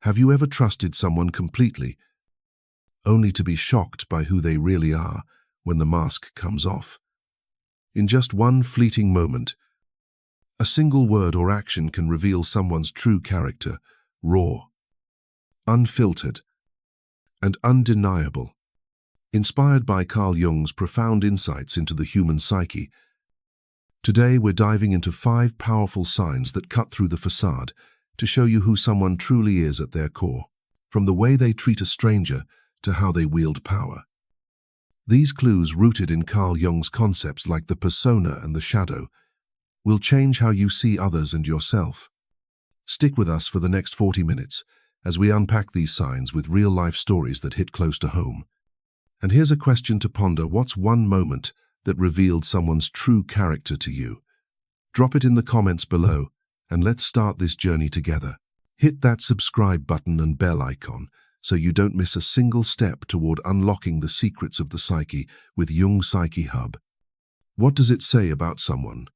Have you ever trusted someone completely, only to be shocked by who they really are when the mask comes off? In just one fleeting moment, a single word or action can reveal someone's true character, raw, unfiltered, and undeniable. Inspired by Carl Jung's profound insights into the human psyche, today we're diving into 5 powerful signs that cut through the facade to show you who someone truly is at their core, from the way they treat a stranger to how they wield power. These clues, rooted in Carl Jung's concepts like the persona and the shadow, will change how you see others and yourself. Stick with us for the next 40 minutes as we unpack these signs with real-life stories that hit close to home. And here's a question to ponder: what's one moment that revealed someone's true character to you? Drop it in the comments below, and let's start this journey together. Hit that subscribe button and bell icon so you don't miss a single step toward unlocking the secrets of the psyche with Jung Psyche Hub. What does it say about someone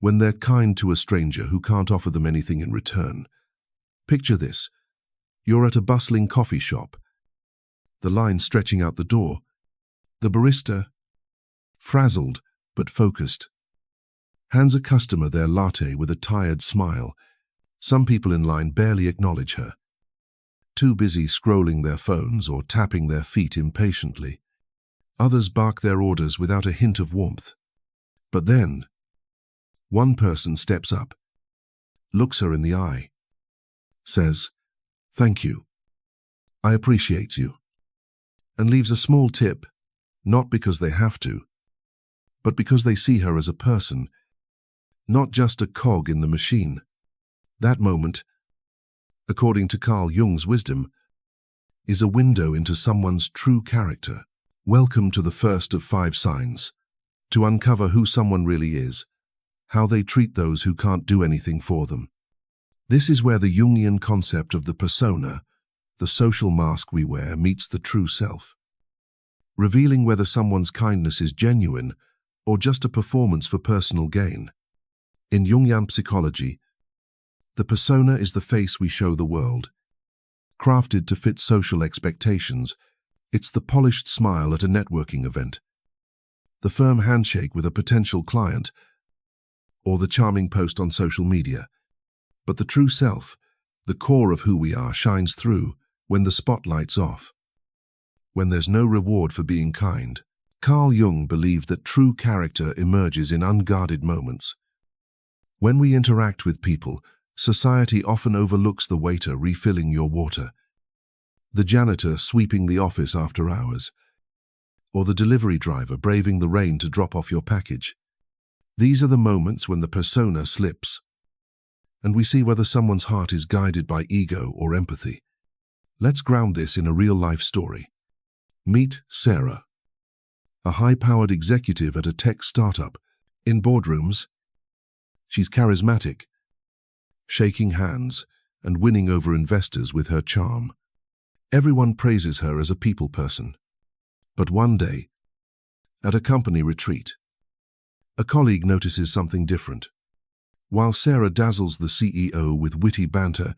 when they're kind to a stranger who can't offer them anything in return? Picture this. You're at a bustling coffee shop, the line stretching out the door, the barista, frazzled but focused, hands a customer their latte with a tired smile. Some people in line barely acknowledge her, too busy scrolling their phones or tapping their feet impatiently. Others bark their orders without a hint of warmth. But then, one person steps up, looks her in the eye, says, "Thank you, I appreciate you," and leaves a small tip, not because they have to, but because they see her as a person, not just a cog in the machine. That moment, according to Carl Jung's wisdom, is a window into someone's true character. Welcome to the first of 5 signs, to uncover who someone really is, how they treat those who can't do anything for them. This is where the Jungian concept of the persona, the social mask we wear, meets the true self, revealing whether someone's kindness is genuine or just a performance for personal gain. In Jungian psychology, the persona is the face we show the world. Crafted to fit social expectations, it's the polished smile at a networking event, the firm handshake with a potential client, or the charming post on social media. But the true self, the core of who we are, shines through when the spotlight's off, when there's no reward for being kind. Carl Jung believed that true character emerges in unguarded moments. When we interact with people, society often overlooks the waiter refilling your water, the janitor sweeping the office after hours, or the delivery driver braving the rain to drop off your package. These are the moments when the persona slips, and we see whether someone's heart is guided by ego or empathy. Let's ground this in a real-life story. Meet Sarah, a high-powered executive at a tech startup. In boardrooms, she's charismatic, shaking hands and winning over investors with her charm. Everyone praises her as a people person. But one day, at a company retreat, a colleague notices something different. While Sarah dazzles the CEO with witty banter,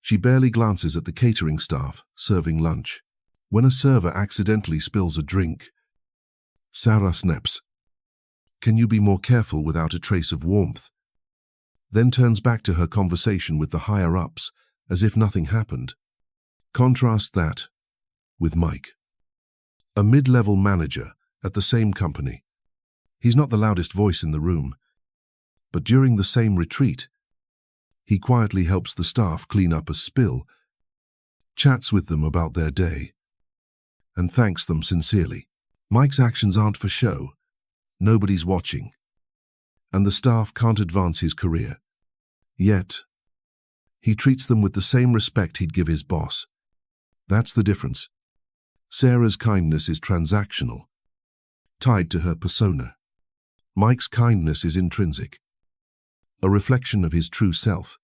she barely glances at the catering staff serving lunch. When a server accidentally spills a drink, Sarah snaps, "Can you be more careful without a trace of warmth?" Then turns back to her conversation with the higher-ups as if nothing happened. Contrast that with Mike, a mid-level manager at the same company. He's not the loudest voice in the room, but during the same retreat, he quietly helps the staff clean up a spill, chats with them about their day, and thanks them sincerely. Mike's actions aren't for show. Nobody's watching, and the staff can't advance his career. Yet, he treats them with the same respect he'd give his boss. That's the difference. Sarah's kindness is transactional, tied to her persona. Mike's kindness is intrinsic, a reflection of his true self.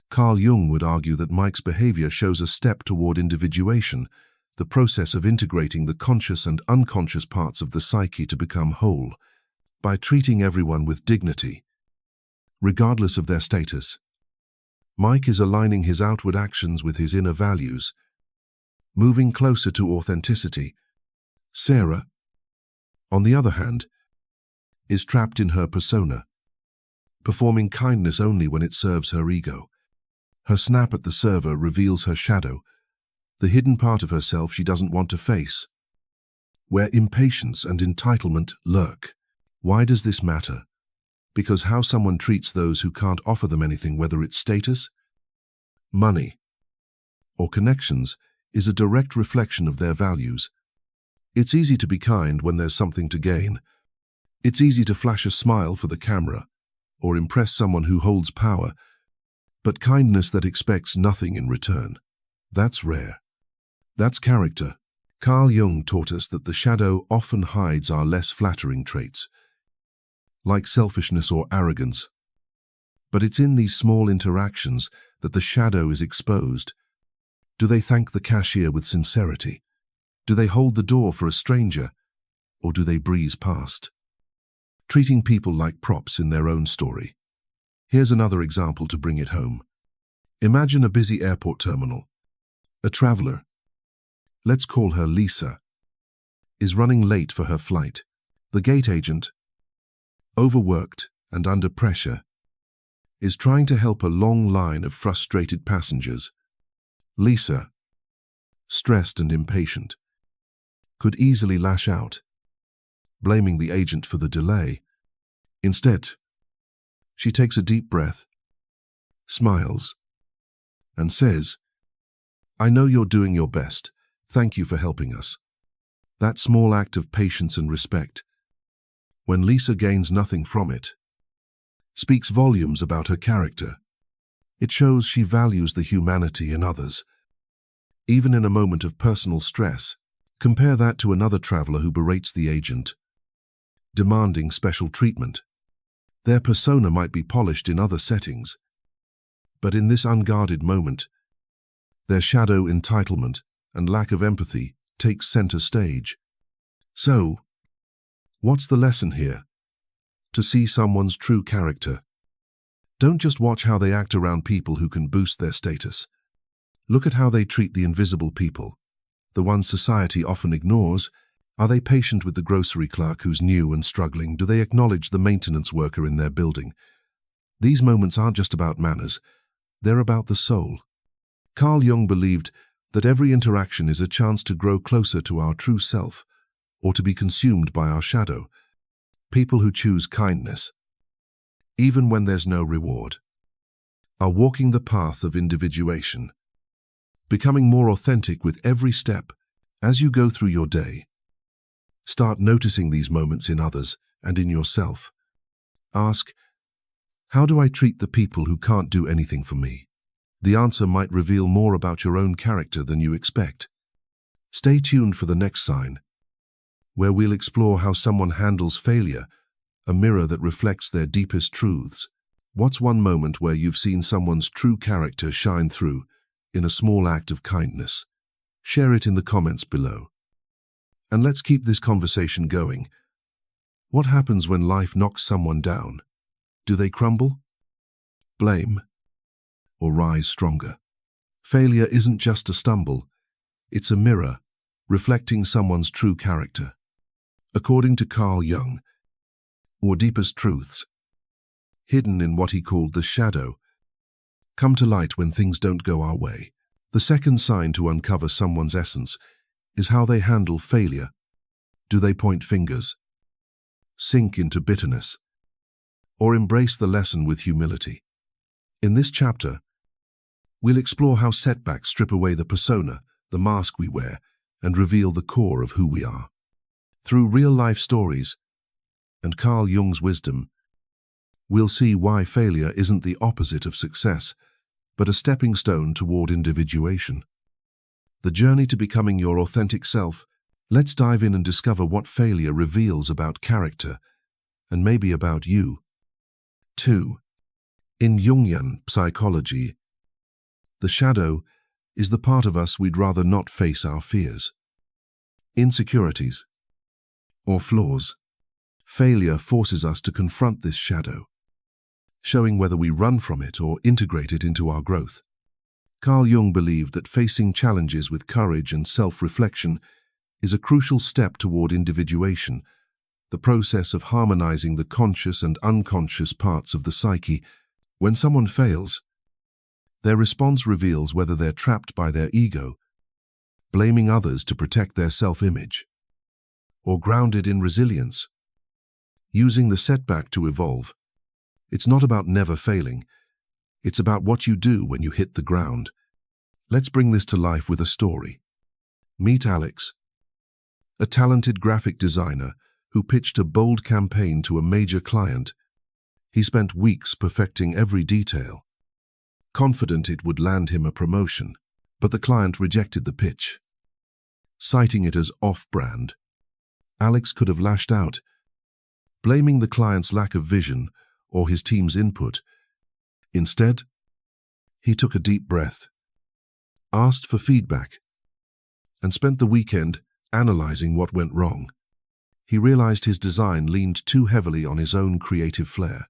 Carl Jung would argue that Mike's behavior shows a step toward individuation, the process of integrating the conscious and unconscious parts of the psyche to become whole, by treating everyone with dignity, regardless of their status. Mike is aligning his outward actions with his inner values, moving closer to authenticity. Sarah, on the other hand, is trapped in her persona, performing kindness only when it serves her ego. Her snap at the server reveals her shadow, the hidden part of herself she doesn't want to face, where impatience and entitlement lurk. Why does this matter? Because how someone treats those who can't offer them anything, whether it's status, money, or connections, is a direct reflection of their values. It's easy to be kind when there's something to gain. It's easy to flash a smile for the camera or impress someone who holds power, but kindness that expects nothing in return, that's rare. That's character. Carl Jung taught us that the shadow often hides our less flattering traits, like selfishness or arrogance. But it's in these small interactions that the shadow is exposed. Do they thank the cashier with sincerity? Do they hold the door for a stranger? Or do they breeze past, treating people like props in their own story? Here's another example to bring it home. Imagine a busy airport terminal. A traveler, let's call her Lisa, is running late for her flight. The gate agent, overworked and under pressure, is trying to help a long line of frustrated passengers. Lisa, stressed and impatient, could easily lash out, blaming the agent for the delay. Instead, she takes a deep breath, smiles, and says, "I know you're doing your best. Thank you for helping us." That small act of patience and respect, when Lisa gains nothing from it, speaks volumes about her character. It shows she values the humanity in others, even in a moment of personal stress. Compare that to another traveler who berates the agent, demanding special treatment. Their persona might be polished in other settings, but in this unguarded moment, their shadow, entitlement, and lack of empathy takes center stage. So, what's the lesson here? To see someone's true character. Don't just watch how they act around people who can boost their status. Look at how they treat the invisible people, the ones society often ignores. Are they patient with the grocery clerk who's new and struggling? Do they acknowledge the maintenance worker in their building? These moments aren't just about manners, they're about the soul. Carl Jung believed that every interaction is a chance to grow closer to our true self, or to be consumed by our shadow. People who choose kindness, even when there's no reward, are walking the path of individuation, becoming more authentic with every step. As you go through your day, start noticing these moments in others and in yourself. Ask, how do I treat the people who can't do anything for me? The answer might reveal more about your own character than you expect. Stay tuned for the next sign, where we'll explore how someone handles failure, a mirror that reflects their deepest truths. What's one moment where you've seen someone's true character shine through in a small act of kindness? Share it in the comments below. And let's keep this conversation going. What happens when life knocks someone down? Do they crumble, blame, or rise stronger? Failure isn't just a stumble, it's a mirror reflecting someone's true character. According to Carl Jung, our deepest truths, hidden in what he called the shadow, come to light when things don't go our way. The second sign to uncover someone's essence is how they handle failure. Do they point fingers, sink into bitterness, or embrace the lesson with humility? In this chapter, we'll explore how setbacks strip away the persona, the mask we wear, and reveal the core of who we are. Through real-life stories and Carl Jung's wisdom, we'll see why failure isn't the opposite of success, but a stepping stone toward individuation. The journey to becoming your authentic self. Let's dive in and discover what failure reveals about character, and maybe about you, too. In Jungian psychology, the shadow is the part of us we'd rather not face our fears, insecurities, or flaws. Failure forces us to confront this shadow, showing whether we run from it or integrate it into our growth. Carl Jung believed that facing challenges with courage and self-reflection is a crucial step toward individuation, the process of harmonizing the conscious and unconscious parts of the psyche. When someone fails, their response reveals whether they're trapped by their ego, blaming others to protect their self-image, or grounded in resilience, using the setback to evolve. It's not about never failing. It's about what you do when you hit the ground. Let's bring this to life with a story. Meet Alex, a talented graphic designer who pitched a bold campaign to a major client. He spent weeks perfecting every detail, confident it would land him a promotion, but the client rejected the pitch, citing it as off-brand. Alex could have lashed out, blaming the client's lack of vision or his team's input. Instead, he took a deep breath, asked for feedback, and spent the weekend analyzing what went wrong. He realized his design leaned too heavily on his own creative flair,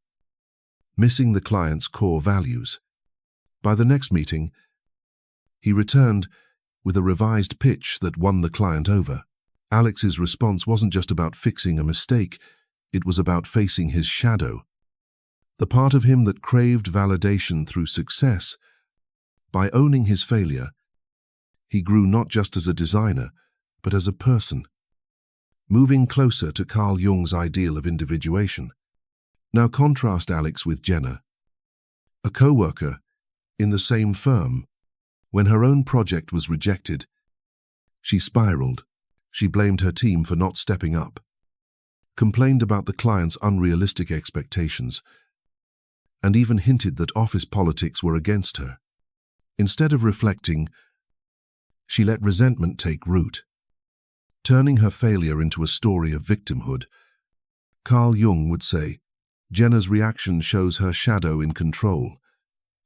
missing the client's core values. By the next meeting, he returned with a revised pitch that won the client over. Alex's response wasn't just about fixing a mistake, it was about facing his shadow, the part of him that craved validation through success. By owning his failure, he grew not just as a designer, but as a person, moving closer to Carl Jung's ideal of individuation. Now contrast Alex with Jenna, a co-worker in the same firm. When her own project was rejected, she spiraled. She blamed her team for not stepping up, complained about the client's unrealistic expectations, and even hinted that office politics were against her. Instead of reflecting, she let resentment take root, turning her failure into a story of victimhood. Carl Jung would say, Jenna's reaction shows her shadow in control,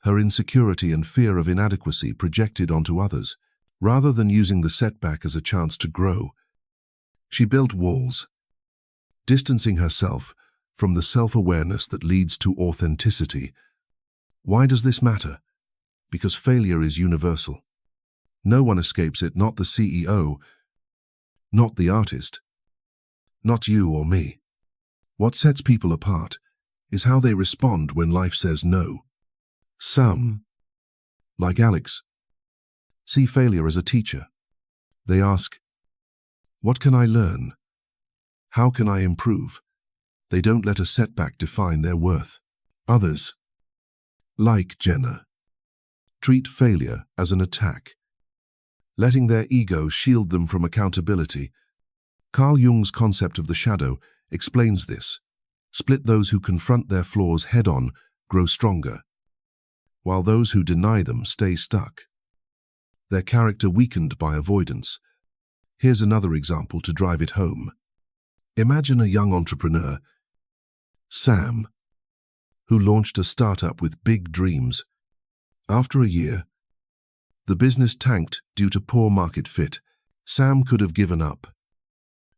her insecurity and fear of inadequacy projected onto others. Rather than using the setback as a chance to grow, she built walls, distancing herself from the self-awareness that leads to authenticity. Why does this matter? Because failure is universal. No one escapes it, not the CEO, not the artist, not you or me. What sets people apart is how they respond when life says no. Some, like Alex, see failure as a teacher. They ask, what can I learn? How can I improve? They don't let a setback define their worth. Others, like Jenna, treat failure as an attack, letting their ego shield them from accountability. Carl Jung's concept of the shadow explains this. Split: those who confront their flaws head-on grow stronger, while those who deny them stay stuck, their character weakened by avoidance. Here's another example to drive it home. Imagine a young entrepreneur, Sam, who launched a startup with big dreams. After a year, the business tanked due to poor market fit. Sam could have given up,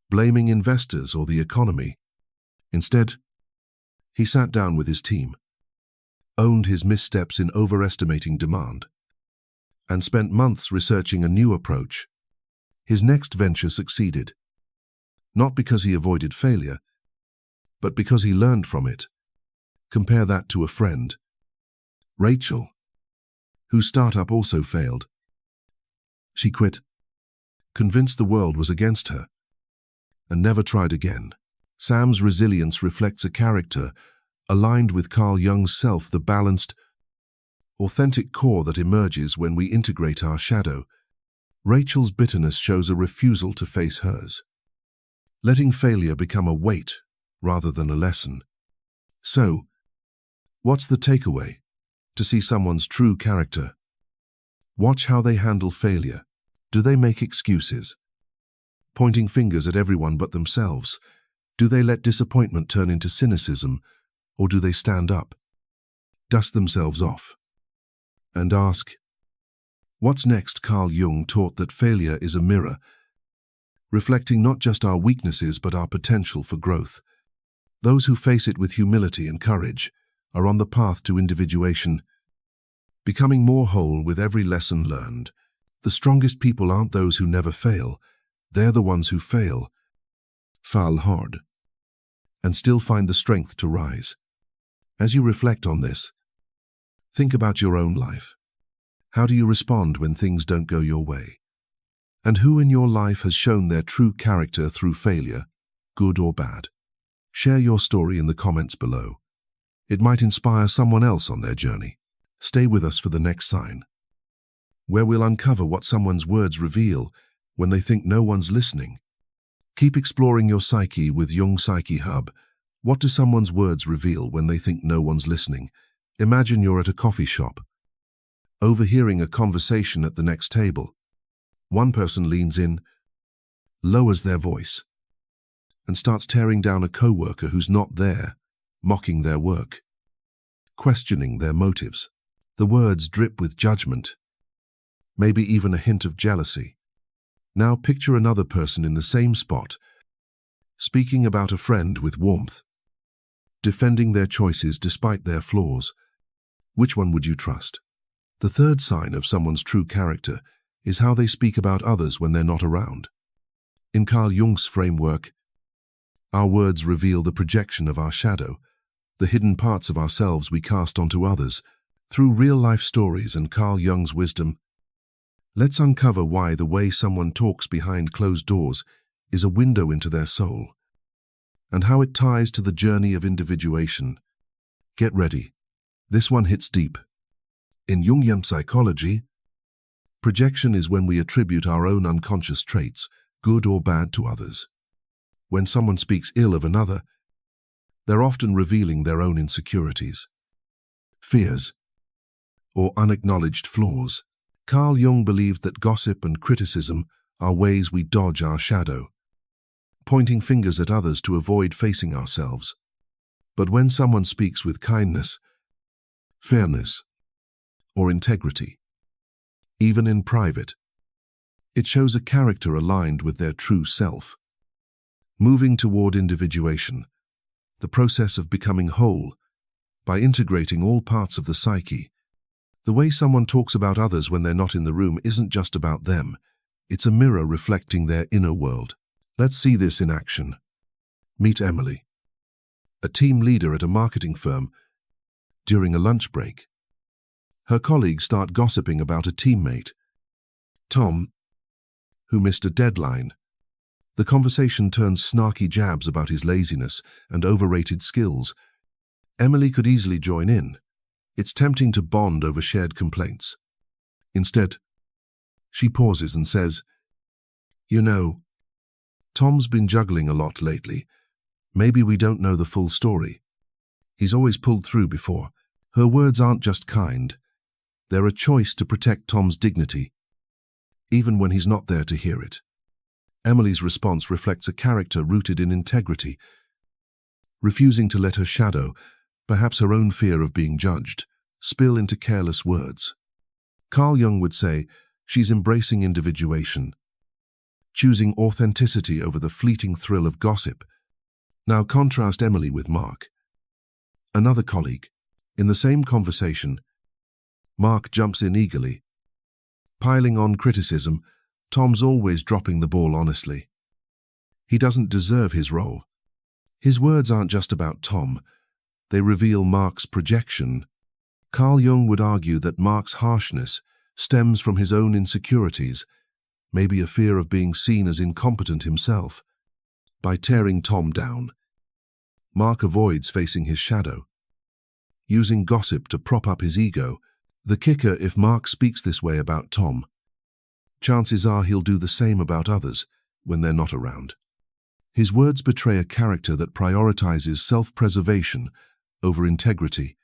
blaming investors or the economy. Instead, he sat down with his team, owned his missteps in overestimating demand, and spent months researching a new approach. His next venture succeeded, not because he avoided failure, but because he learned from it. Compare that to a friend, Rachel, whose startup also failed. She quit, convinced the world was against her, and never tried again. Sam's resilience reflects a character aligned with Carl Jung's self, the balanced, authentic core that emerges when we integrate our shadow. Rachel's bitterness shows a refusal to face hers, letting failure become a weight rather than a lesson. So, what's the takeaway? To see someone's true character, watch how they handle failure. Do they make excuses, pointing fingers at everyone but themselves? Do they let disappointment turn into cynicism, or do they stand up, dust themselves off, and ask, what's next? Carl Jung taught that failure is a mirror, reflecting not just our weaknesses but our potential for growth. Those who face it with humility and courage are on the path to individuation, becoming more whole with every lesson learned. The strongest people aren't those who never fail. They're the ones who fail hard, and still find the strength to rise. As you reflect on this, think about your own life. How do you respond when things don't go your way? And who in your life has shown their true character through failure, good or bad? Share your story in the comments below. It might inspire someone else on their journey. Stay with us for the next sign, where we'll uncover what someone's words reveal when they think no one's listening. Keep exploring your psyche with Jung Psyche Hub. What do someone's words reveal when they think no one's listening? Imagine you're at a coffee shop, overhearing a conversation at the next table. One person leans in, lowers their voice, and starts tearing down a coworker who's not there, mocking their work, questioning their motives. The words drip with judgment, maybe even a hint of jealousy. Now picture another person in the same spot, speaking about a friend with warmth, defending their choices despite their flaws. Which one would you trust? The third sign of someone's true character is how they speak about others when they're not around. In Carl Jung's framework, our words reveal the projection of our shadow, the hidden parts of ourselves we cast onto others. Through real-life stories and Carl Jung's wisdom, let's uncover why the way someone talks behind closed doors is a window into their soul, and how it ties to the journey of individuation. Get ready. This one hits deep. In Jungian psychology, projection is when we attribute our own unconscious traits, good or bad, to others. When someone speaks ill of another, they're often revealing their own insecurities, fears, or unacknowledged flaws. Carl Jung believed that gossip and criticism are ways we dodge our shadow, pointing fingers at others to avoid facing ourselves. But when someone speaks with kindness, fairness, or integrity, even in private, it shows a character aligned with their true self. Moving toward individuation, the process of becoming whole by integrating all parts of the psyche. The way someone talks about others when they're not in the room isn't just about them. It's a mirror reflecting their inner world. Let's see this in action. Meet Emily, a team leader at a marketing firm. During a lunch break, her colleagues start gossiping about a teammate, Tom, who missed a deadline. The conversation turns snarky jabs about his laziness and overrated skills. Emily could easily join in. It's tempting to bond over shared complaints. Instead, she pauses and says, "You know, Tom's been juggling a lot lately. Maybe we don't know the full story. He's always pulled through before." Her words aren't just kind. They're a choice to protect Tom's dignity, even when he's not there to hear it. Emily's response reflects a character rooted in integrity, refusing to let her shadow, perhaps her own fear of being judged, spill into careless words. Carl Jung would say she's embracing individuation, choosing authenticity over the fleeting thrill of gossip. Now contrast Emily with Mark, another colleague. In the same conversation, Mark jumps in eagerly, piling on criticism. Tom's always dropping the ball honestly. He doesn't deserve his role. His words aren't just about Tom. They reveal Mark's projection. Carl Jung would argue that Mark's harshness stems from his own insecurities, maybe a fear of being seen as incompetent himself. By tearing Tom down, Mark avoids facing his shadow, using gossip to prop up his ego. The kicker: if Mark speaks this way about Tom, chances are he'll do the same about others when they're not around. His words betray a character that prioritizes self-preservation over integrity.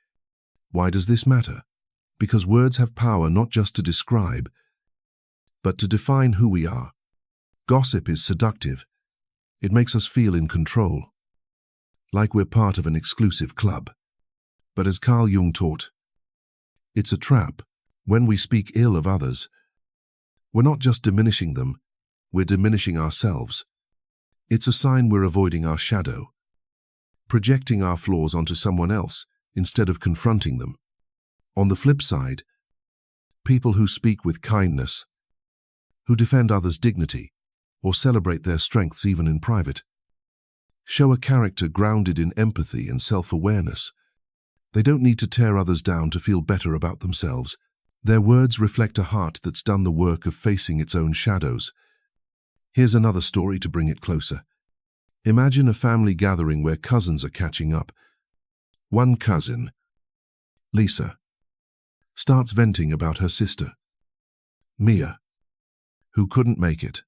Why does this matter? Because words have power not just to describe, but to define who we are. Gossip is seductive. It makes us feel in control, like we're part of an exclusive club. But as Carl Jung taught, it's a trap. When we speak ill of others, we're not just diminishing them, we're diminishing ourselves. It's a sign we're avoiding our shadow, projecting our flaws onto someone else instead of confronting them. On the flip side, people who speak with kindness, who defend others' dignity, or celebrate their strengths even in private, show a character grounded in empathy and self-awareness. They don't need to tear others down to feel better about themselves. Their words reflect a heart that's done the work of facing its own shadows. Here's another story to bring it closer. Imagine a family gathering where cousins are catching up. One cousin, Lisa, starts venting about her sister, Mia, who couldn't make it.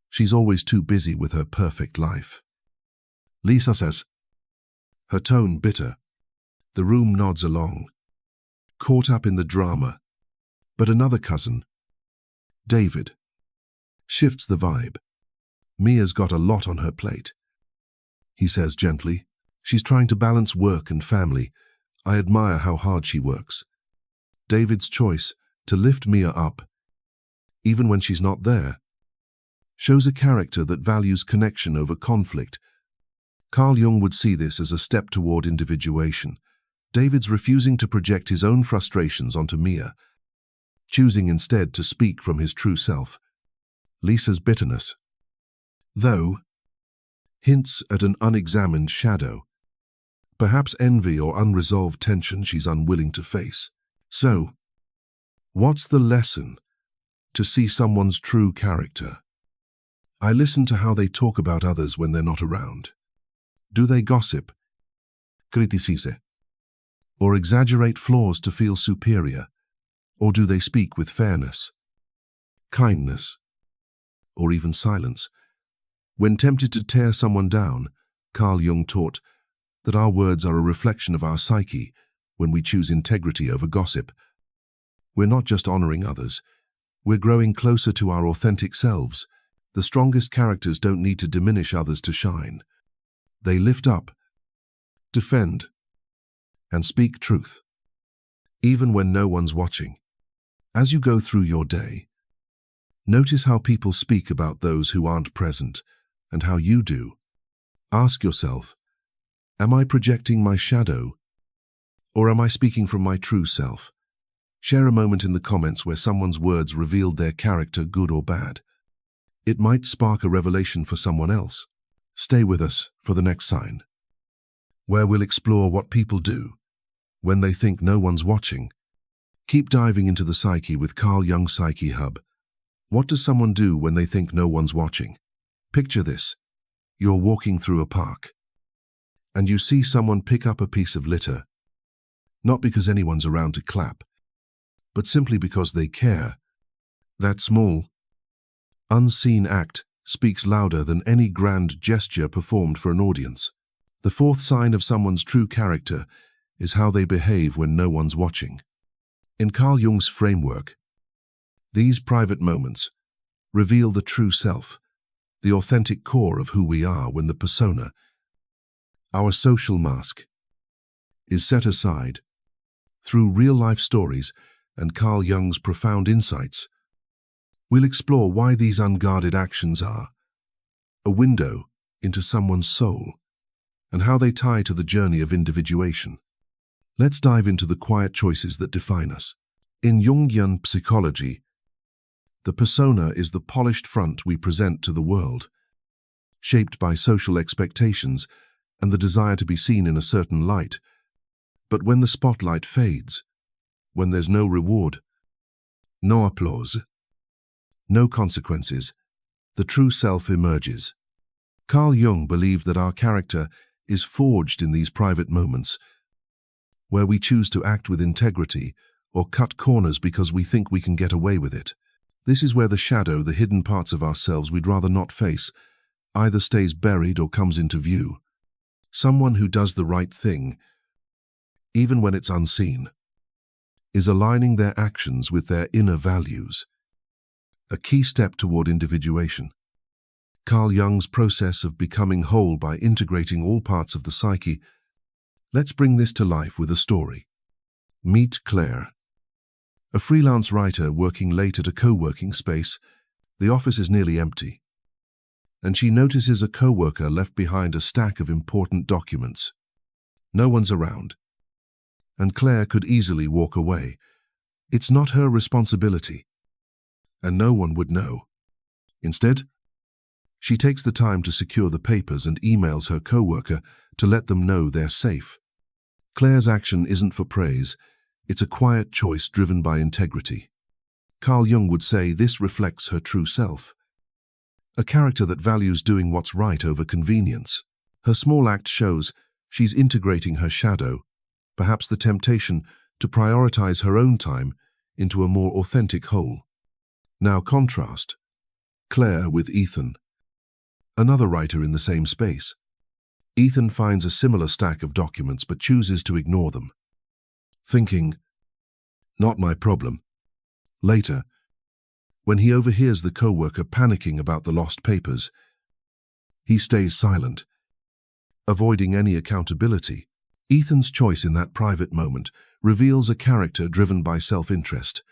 She's always too busy with her perfect life. Lisa says, her tone bitter. The room nods along, caught up in the drama. But another cousin, David, shifts the vibe. Mia's got a lot on her plate. He says gently, she's trying to balance work and family. I admire how hard she works. David's choice to lift Mia up, even when she's not there, shows a character that values connection over conflict. Carl Jung would see this as a step toward individuation. David's refusing to project his own frustrations onto Mia, choosing instead to speak from his true self. Lisa's bitterness, though, hints at an unexamined shadow, perhaps envy or unresolved tension she's unwilling to face. So, what's the lesson to see someone's true character? I listen to how they talk about others when they're not around. Do they gossip, criticize, or exaggerate flaws to feel superior? Or do they speak with fairness, kindness, or even silence? When tempted to tear someone down, Carl Jung taught that our words are a reflection of our psyche. When we choose integrity over gossip, we're not just honoring others, we're growing closer to our authentic selves. The strongest characters don't need to diminish others to shine. They lift up, defend, and speak truth, even when no one's watching. As you go through your day, notice how people speak about those who aren't present and how you do. Ask yourself, am I projecting my shadow, or am I speaking from my true self? Share a moment in the comments where someone's words revealed their character, good or bad. It might spark a revelation for someone else. Stay with us for the next sign, where we'll explore what people do when they think no one's watching. Keep diving into the psyche with Carl Jung Psyche Hub. What does someone do when they think no one's watching? Picture this. You're walking through a park, and you see someone pick up a piece of litter, not because anyone's around to clap, but simply because they care. That small, unseen act speaks louder than any grand gesture performed for an audience. The fourth sign of someone's true character is how they behave when no one's watching. In Carl Jung's framework, these private moments reveal the true self, the authentic core of who we are when the persona, our social mask, is set aside. Through real-life stories and Carl Jung's profound insights, we'll explore why these unguarded actions are a window into someone's soul and how they tie to the journey of individuation. Let's dive into the quiet choices that define us. In Jungian psychology, the persona is the polished front we present to the world, shaped by social expectations and the desire to be seen in a certain light. But when the spotlight fades, when there's no reward, no applause, no consequences, the true self emerges. Carl Jung believed that our character is forged in these private moments, where we choose to act with integrity or cut corners because we think we can get away with it. This is where the shadow, the hidden parts of ourselves we'd rather not face, either stays buried or comes into view. Someone who does the right thing, even when it's unseen, is aligning their actions with their inner values, a key step toward individuation. Carl Jung's process of becoming whole by integrating all parts of the psyche. Let's bring this to life with a story. Meet Claire, a freelance writer working late at a co-working space. The office is nearly empty, and she notices a co-worker left behind a stack of important documents. No one's around, and Claire could easily walk away. It's not her responsibility, and no one would know. Instead, she takes the time to secure the papers and emails her co-worker to let them know they're safe. Claire's action isn't for praise, it's a quiet choice driven by integrity. Carl Jung would say this reflects her true self, a character that values doing what's right over convenience. Her small act shows she's integrating her shadow, perhaps the temptation to prioritize her own time, into a more authentic whole. Now contrast Claire with Ethan, another writer in the same space. Ethan finds a similar stack of documents but chooses to ignore them, thinking, "Not my problem." Later, when he overhears the co-worker panicking about the lost papers, he stays silent, avoiding any accountability. Ethan's choice in that private moment reveals a character driven by self-interest.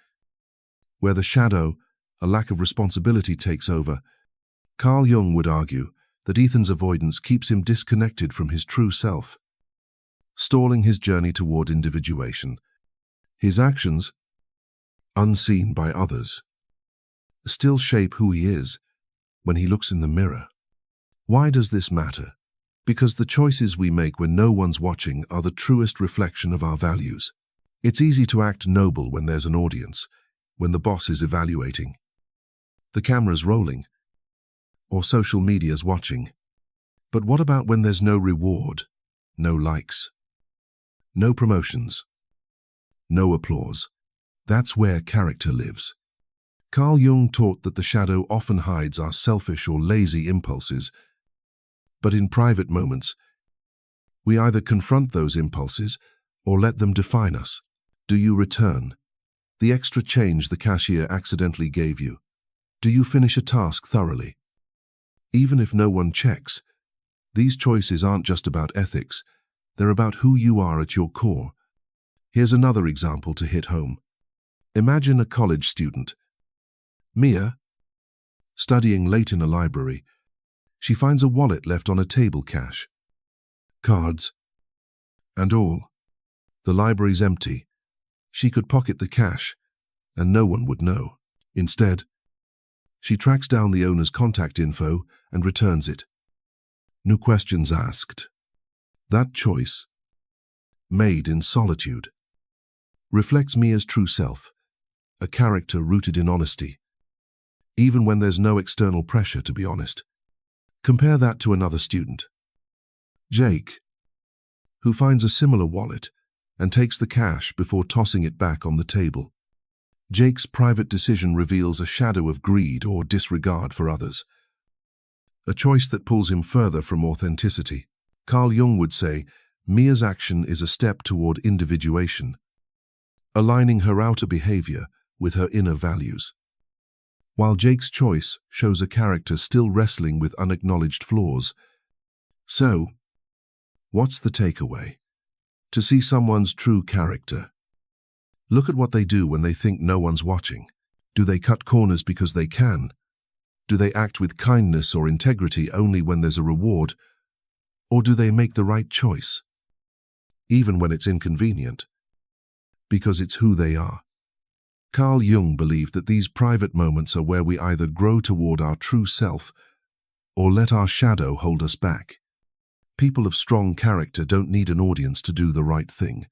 Where the shadow, a lack of responsibility, takes over, Carl Jung would argue that Ethan's avoidance keeps him disconnected from his true self, stalling his journey toward individuation. His actions, unseen by others, still shape who he is when he looks in the mirror. Why does this matter? Because the choices we make when no one's watching are the truest reflection of our values. It's easy to act noble when there's an audience, when the boss is evaluating, the camera's rolling, or social media's watching. But what about when there's no reward, no likes, no promotions, no applause? That's where character lives. Carl Jung taught that the shadow often hides our selfish or lazy impulses, but in private moments, we either confront those impulses or let them define us. Do you return the extra change the cashier accidentally gave you? Do you finish a task thoroughly, even if no one checks? These choices aren't just about ethics, they're about who you are at your core. Here's another example to hit home. Imagine a college student, Mia, studying late in a library. She finds a wallet left on a table, cash, cards, and all. The library's empty. She could pocket the cash, and no one would know. Instead, she tracks down the owner's contact info and returns it. No questions asked. That choice, made in solitude, reflects Mia's true self, a character rooted in honesty, even when there's no external pressure to be honest. Compare that to another student, Jake, who finds a similar wallet and takes the cash before tossing it back on the table. Jake's private decision reveals a shadow of greed or disregard for others, a choice that pulls him further from authenticity. Carl Jung would say Mia's action is a step toward individuation, aligning her outer behavior with her inner values, while Jake's choice shows a character still wrestling with unacknowledged flaws. So, what's the takeaway? To see someone's true character, look at what they do when they think no one's watching. Do they cut corners because they can? Do they act with kindness or integrity only when there's a reward? Or do they make the right choice, even when it's inconvenient, because it's who they are? Carl Jung believed that these private moments are where we either grow toward our true self or let our shadow hold us back. People of strong character don't need an audience to do the right thing.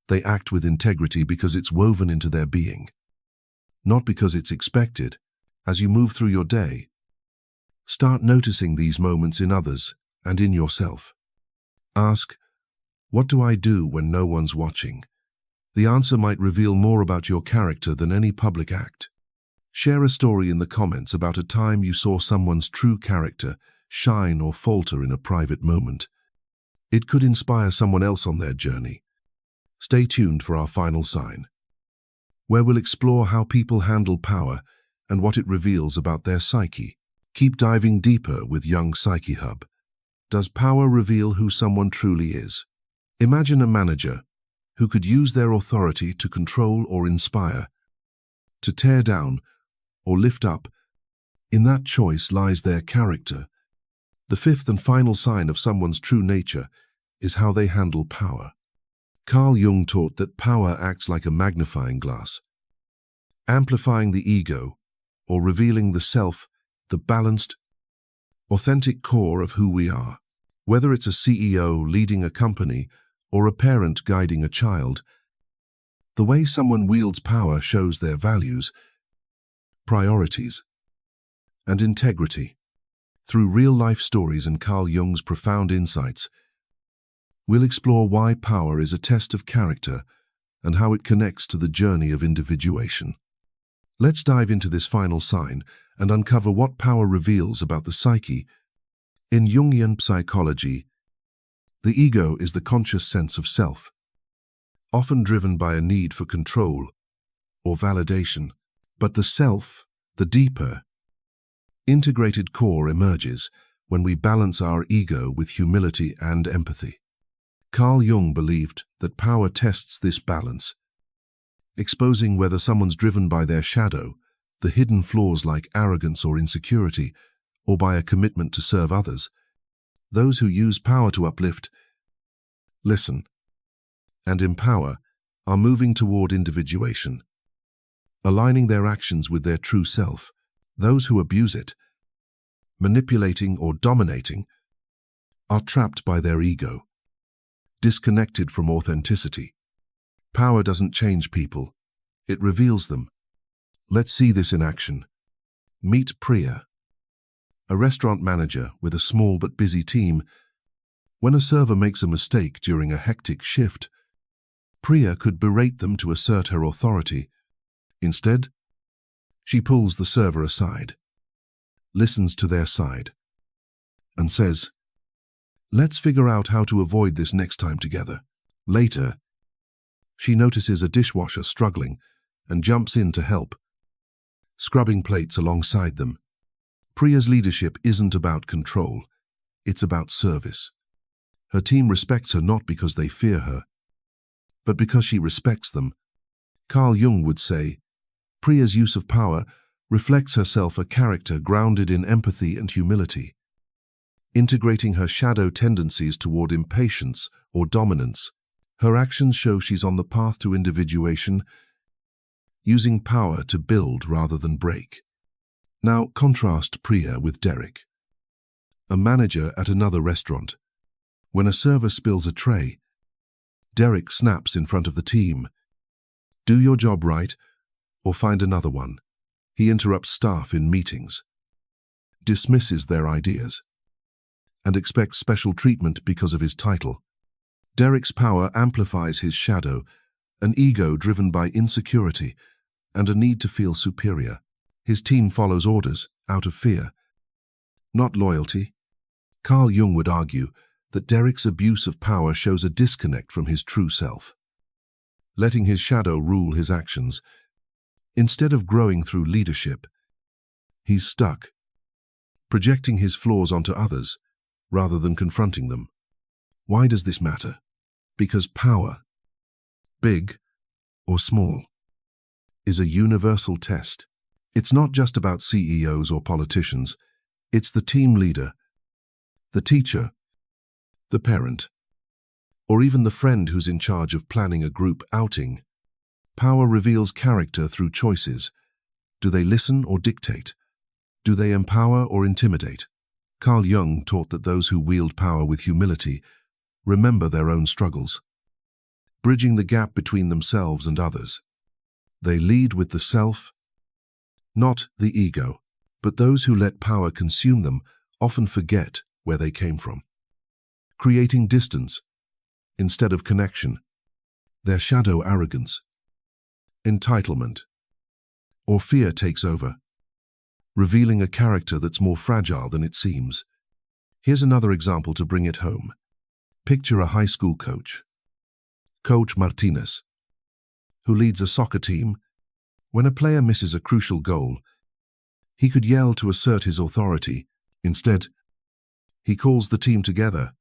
They act with integrity because it's woven into their being, not because it's expected. As you move through your day, start noticing these moments in others and in yourself. Ask, what do I do when no one's watching? The answer might reveal more about your character than any public act. Share a story in the comments about a time you saw someone's true character shine or falter in a private moment. It could inspire someone else on their journey. Stay tuned for our final sign, where we'll explore how people handle power and what it reveals about their psyche. Keep diving deeper with Jung's Psyche Hub. Does power reveal who someone truly is? Imagine a manager who could use their authority to control or inspire, to tear down or lift up. In that choice lies their character. The fifth and final sign of someone's true nature is how they handle power. Carl Jung taught that power acts like a magnifying glass, amplifying the ego or revealing the self, the balanced, authentic core of who we are. Whether it's a CEO leading a company or a parent guiding a child, the way someone wields power shows their values, priorities, and integrity. Through real-life stories and Carl Jung's profound insights, we'll explore why power is a test of character and how it connects to the journey of individuation. Let's dive into this final sign and uncover what power reveals about the psyche. In Jungian psychology, the ego is the conscious sense of self, often driven by a need for control or validation. But the self, the deeper, integrated core emerges when we balance our ego with humility and empathy. Carl Jung believed that power tests this balance, exposing whether someone's driven by their shadow, the hidden flaws like arrogance or insecurity, or by a commitment to serve others. Those who use power to uplift, listen, and empower are moving toward individuation, aligning their actions with their true self. Those who abuse it, manipulating or dominating, are trapped by their ego, disconnected from authenticity. Power doesn't change people, it reveals them. Let's see this in action. Meet Priya, a restaurant manager with a small but busy team. When a server makes a mistake during a hectic shift, Priya could berate them to assert her authority. Instead, she pulls the server aside, listens to their side, and says, "Let's figure out how to avoid this next time together." Later, she notices a dishwasher struggling and jumps in to help, scrubbing plates alongside them. Priya's leadership isn't about control, it's about service. Her team respects her not because they fear her, but because she respects them. Carl Jung would say, Priya's use of power reflects herself a character grounded in empathy and humility, integrating her shadow tendencies toward impatience or dominance. Her actions show she's on the path to individuation, using power to build rather than break. Now contrast Priya with Derek, a manager at another restaurant. When a server spills a tray, Derek snaps in front of the team. "Do your job right, or find another one." He interrupts staff in meetings, dismisses their ideas, and expects special treatment because of his title. Derek's power amplifies his shadow, an ego driven by insecurity and a need to feel superior. His team follows orders out of fear, not loyalty. Carl Jung would argue that Derek's abuse of power shows a disconnect from his true self, letting his shadow rule his actions. Instead of growing through leadership, he's stuck, projecting his flaws onto others rather than confronting them. Why does this matter? Because power, big or small, is a universal test. It's not just about CEOs or politicians. It's the team leader, the teacher, the parent, or even the friend who's in charge of planning a group outing. Power reveals character through choices. Do they listen or dictate? Do they empower or intimidate? Carl Jung taught that those who wield power with humility remember their own struggles, bridging the gap between themselves and others. They lead with the self, not the ego. But those who let power consume them often forget where they came from, creating distance instead of connection. Their shadow arrogance, entitlement, or fear takes over, revealing a character that's more fragile than it seems. Here's another example to bring it home. Picture a high school coach, Coach Martinez, who leads a soccer team. When a player misses a crucial goal, he could yell to assert his authority. Instead, he calls the team together,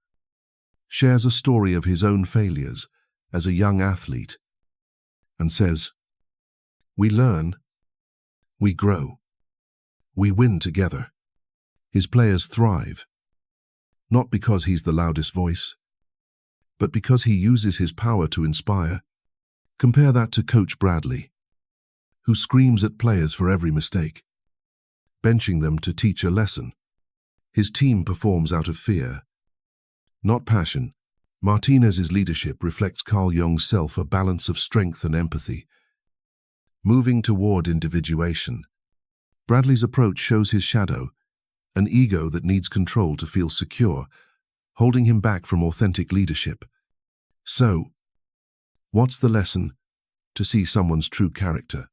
shares a story of his own failures as a young athlete, and says, "We learn, we grow, we win together." His players thrive, not because he's the loudest voice, but because he uses his power to inspire. Compare that to Coach Bradley, who screams at players for every mistake, benching them to teach a lesson. His team performs out of fear, not passion. Martinez's leadership reflects Carl Jung's self, a balance of strength and empathy. Moving toward individuation, Bradley's approach shows his shadow, an ego that needs control to feel secure, holding him back from authentic leadership. So, what's the lesson? To see someone's true character.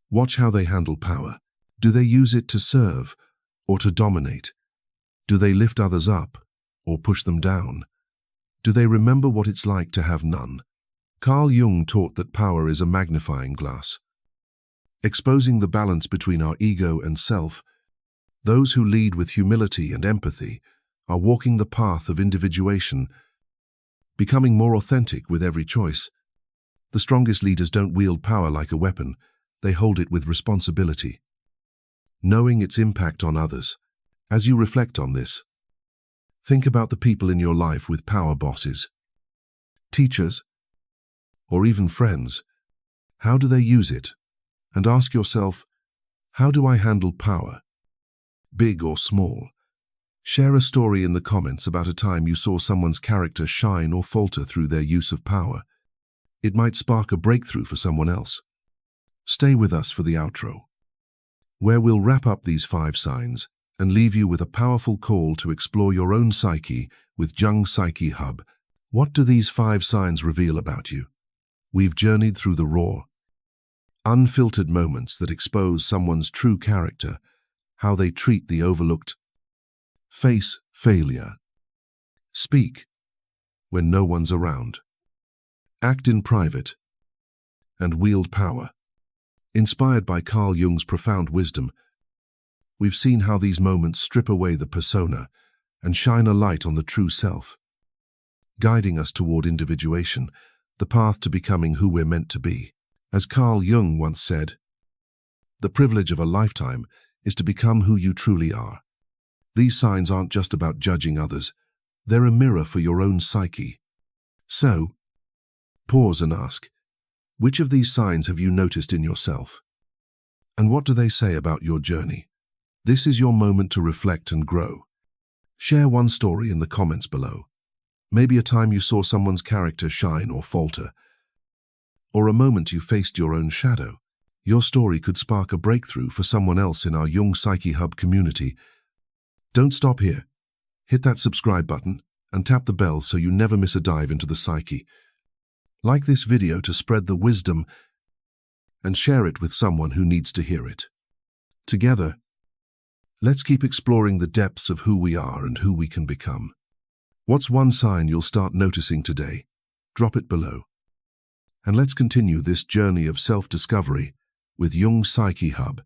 Watch how they handle power. Do they use it to serve or to dominate? Do they lift others up or push them down? Do they remember what it's like to have none? Carl Jung taught that power is a magnifying glass, exposing the balance between our ego and self. Those who lead with humility and empathy are walking the path of individuation, becoming more authentic with every choice. The strongest leaders don't wield power like a weapon, they hold it with responsibility, knowing its impact on others. As you reflect on this, think about the people in your life with power: bosses, teachers, or even friends. How do they use it? And ask yourself, how do I handle power, big or small? Share a story in the comments about a time you saw someone's character shine or falter through their use of power. It might spark a breakthrough for someone else. Stay with us for the outro, where we'll wrap up these 5 signs and leave you with a powerful call to explore your own psyche with Jung Psyche Hub. What do these 5 signs reveal about you? We've journeyed through the raw, unfiltered moments that expose someone's true character, how they treat the overlooked, face failure, speak when no one's around, act in private, and wield power. Inspired by Carl Jung's profound wisdom, we've seen how these moments strip away the persona and shine a light on the true self, guiding us toward individuation, the path to becoming who we're meant to be. As Carl Jung once said, the privilege of a lifetime is to become who you truly are. These signs aren't just about judging others, they're a mirror for your own psyche. So, pause and ask, which of these signs have you noticed in yourself? And what do they say about your journey? This is your moment to reflect and grow. Share one story in the comments below. Maybe a time you saw someone's character shine or falter, or a moment you faced your own shadow. Your story could spark a breakthrough for someone else in our Jung Psyche Hub community. Don't stop here. Hit that subscribe button and tap the bell so you never miss a dive into the psyche. Like this video to spread the wisdom and share it with someone who needs to hear it. Together, let's keep exploring the depths of who we are and who we can become. What's one sign you'll start noticing today? Drop it below. And let's continue this journey of self-discovery with Jung Psyche Hub.